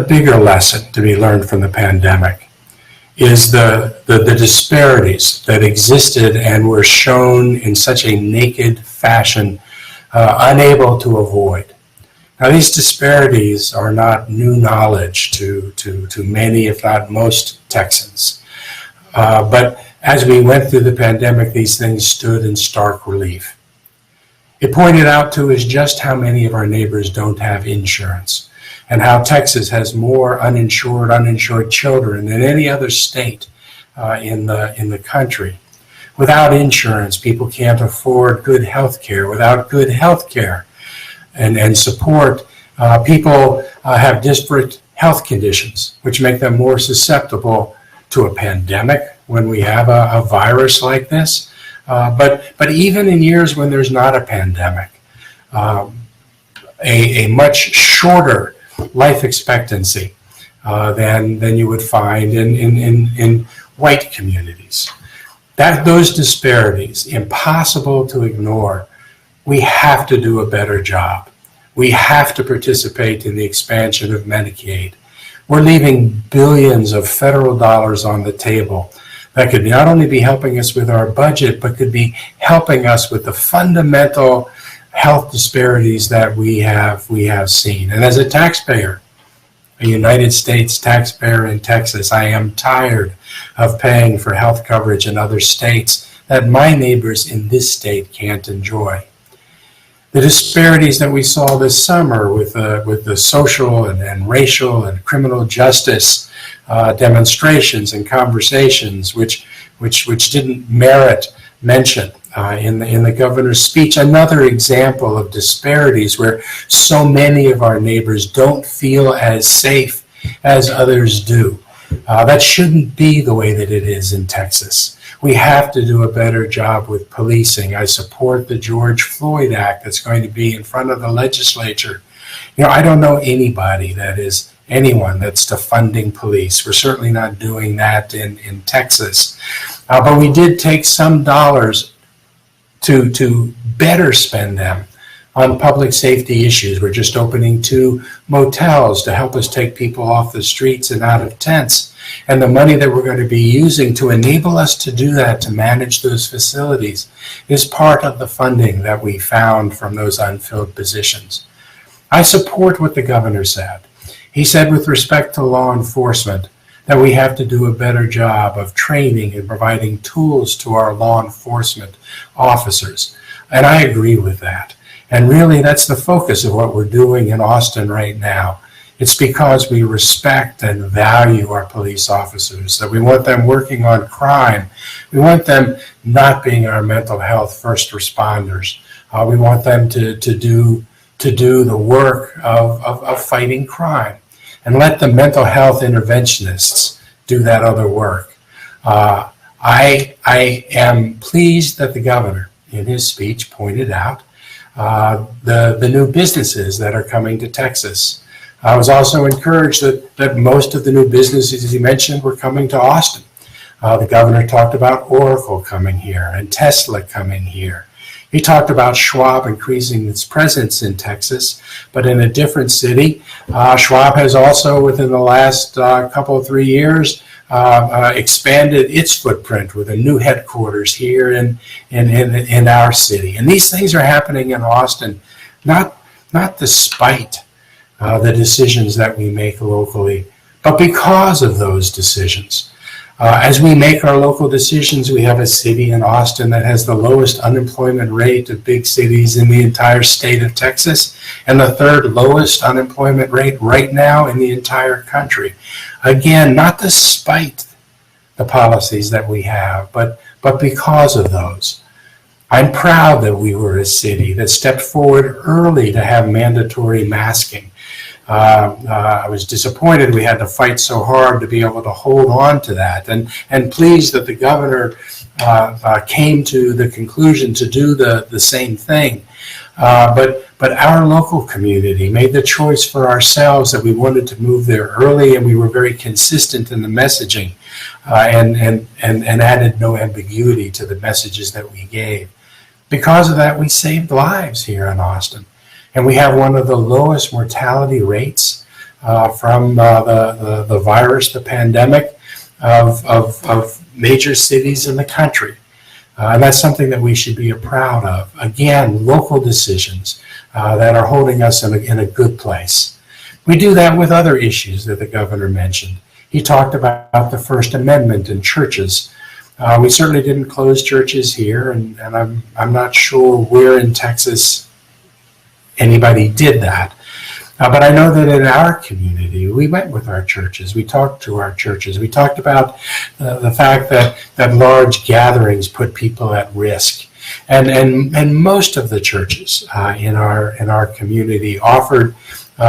bigger lesson to be learned from the pandemic is the disparities that existed and were shown in such a naked fashion, unable to avoid. Now, these disparities are not new knowledge to many, if not most, Texans. But as we went through the pandemic, these things stood in stark relief. It pointed out to us just how many of our neighbors don't have insurance, and how Texas has more uninsured children than any other state in the country. Without insurance, people can't afford good health care. Without good health care and support, people have disparate health conditions, which make them more susceptible to a pandemic when we have a virus like this. But even in years when there's not a pandemic, a much shorter life expectancy than you would find in white communities. Those disparities, impossible to ignore. We have to do a better job. We have to participate in the expansion of Medicaid. We're leaving billions of federal dollars on the table that could not only be helping us with our budget, but could be helping us with the fundamental health disparities that we have seen. And as a taxpayer, a United States taxpayer in Texas, I am tired of paying for health coverage in other states that my neighbors in this state can't enjoy. The disparities that we saw this summer with the social and racial and criminal justice demonstrations and conversations, which didn't merit mention in the governor's speech. Another example of disparities where so many of our neighbors don't feel as safe as others do. That shouldn't be the way that it is in Texas. We have to do a better job with policing. I support the George Floyd Act that's going to be in front of the legislature. I don't know anyone that's defunding police. We're certainly not doing that in Texas. But we did take some dollars to better spend them on public safety issues. We're just opening 2 motels to help us take people off the streets and out of tents. And the money that we're going to be using to enable us to do that, to manage those facilities, is part of the funding that we found from those unfilled positions. I support what the governor said. He said with respect to law enforcement that we have to do a better job of training and providing tools to our law enforcement officers. And I agree with that. And really, that's the focus of what we're doing in Austin right now. It's because we respect and value our police officers, that we want them working on crime. We want them not being our mental health first responders. We want them to do the work of fighting crime, and let the mental health interventionists do that other work. I am pleased that the governor, in his speech, pointed out the new businesses that are coming to Texas. I was also encouraged that most of the new businesses he mentioned were coming to Austin. The governor talked about Oracle coming here and Tesla coming here. He talked about Schwab increasing its presence in Texas, but in a different city. Schwab has also, within the last 3 years, expanded its footprint with a new headquarters here in our city. And these things are happening in Austin, not despite the decisions that we make locally, but because of those decisions. As we make our local decisions, we have a city in Austin that has the lowest unemployment rate of big cities in the entire state of Texas, and the 3rd lowest unemployment rate right now in the entire country. Again, not despite the policies that we have, but because of those. I'm proud that we were a city that stepped forward early to have mandatory masking. I was disappointed we had to fight so hard to be able to hold on to that, and pleased that the governor came to the conclusion to do the same thing. But our local community made the choice for ourselves that we wanted to move there early, and we were very consistent in the messaging, and added no ambiguity to the messages that we gave. Because of that, we saved lives here in Austin. And we have one of the lowest mortality rates from the virus, the pandemic of major cities in the country. And that's something that we should be proud of. Again, local decisions that are holding us in a good place. We do that with other issues that the governor mentioned. He talked about the First Amendment and churches. We certainly didn't close churches here, and I'm not sure where in Texas anybody did that. But I know that in our community, we went with our churches. We talked to our churches. We talked about the fact that large gatherings put people at risk. And most of the churches in our community offered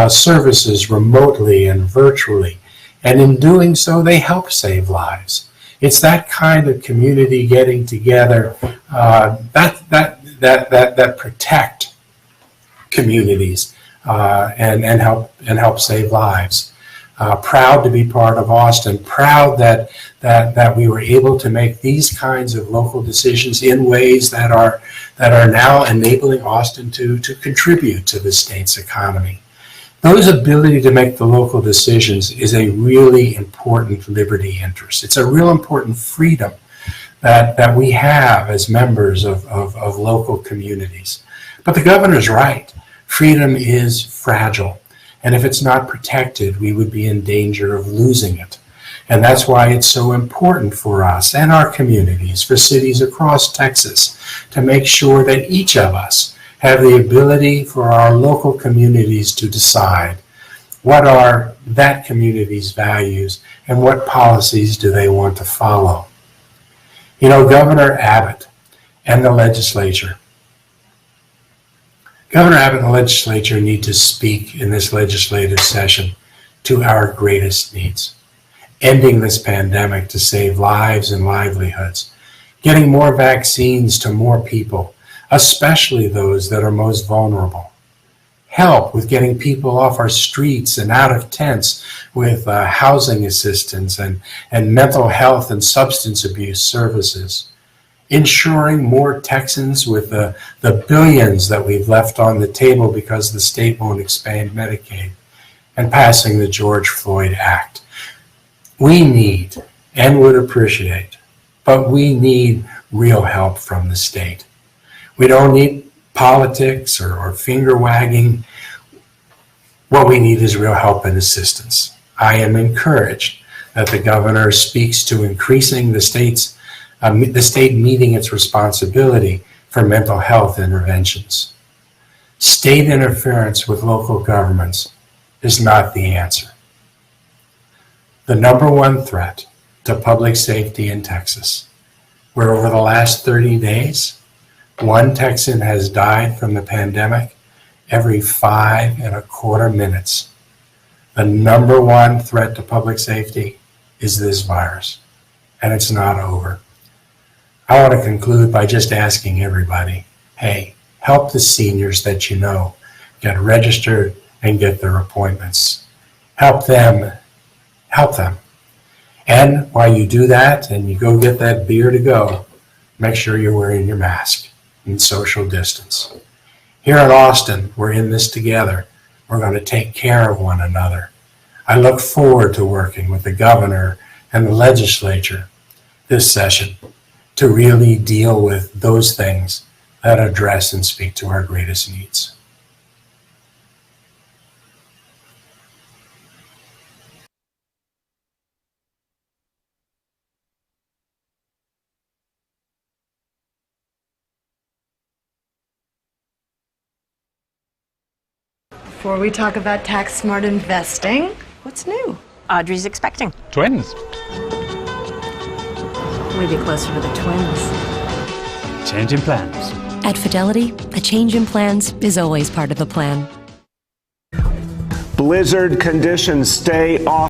services remotely and virtually. And in doing so, they help save lives. It's that kind of community getting together that protect communities and help save lives. Proud to be part of Austin. Proud that we were able to make these kinds of local decisions in ways that are now enabling Austin to contribute to the state's economy. Those ability to make the local decisions is a really important liberty interest. It's a real important freedom that we have as members of local communities. But the governor's right. Freedom is fragile. And if it's not protected, we would be in danger of losing it. And that's why it's so important for us and our communities, for cities across Texas, to make sure that each of us have the ability for our local communities to decide what are that community's values and what policies do they want to follow. You know, Governor Abbott and the legislature need to speak in this legislative session to our greatest needs. Ending this pandemic to save lives and livelihoods. Getting more vaccines to more people, especially those that are most vulnerable. Help with getting people off our streets and out of tents with housing assistance and mental health and substance abuse services. Ensuring more Texans with the billions that we've left on the table because the state won't expand Medicaid, and passing the George Floyd Act. We need and would appreciate, but we need real help from the state. We don't need politics or finger wagging. What we need is real help and assistance. I am encouraged that the governor speaks to increasing the state meeting its responsibility for mental health interventions. State interference with local governments is not the answer. The number one threat to public safety in Texas, where over the last 30 days, one Texan has died from the pandemic every 5.25 minutes. The number one threat to public safety is this virus, and it's not over. I want to conclude by just asking everybody, hey, help the seniors that you know get registered and get their appointments. Help them. And while you do that and you go get that beer to go, make sure you're wearing your mask and social distance. Here in Austin, we're in this together. We're going to take care of one another. I look forward to working with the governor and the legislature this session to really deal with those things that address and speak to our greatest needs. Before we talk about tax-smart investing, what's new? Audrey's expecting. Twins. Maybe closer to the twins. Change in plans. At Fidelity, a change in plans is always part of the plan. Blizzard conditions stay off.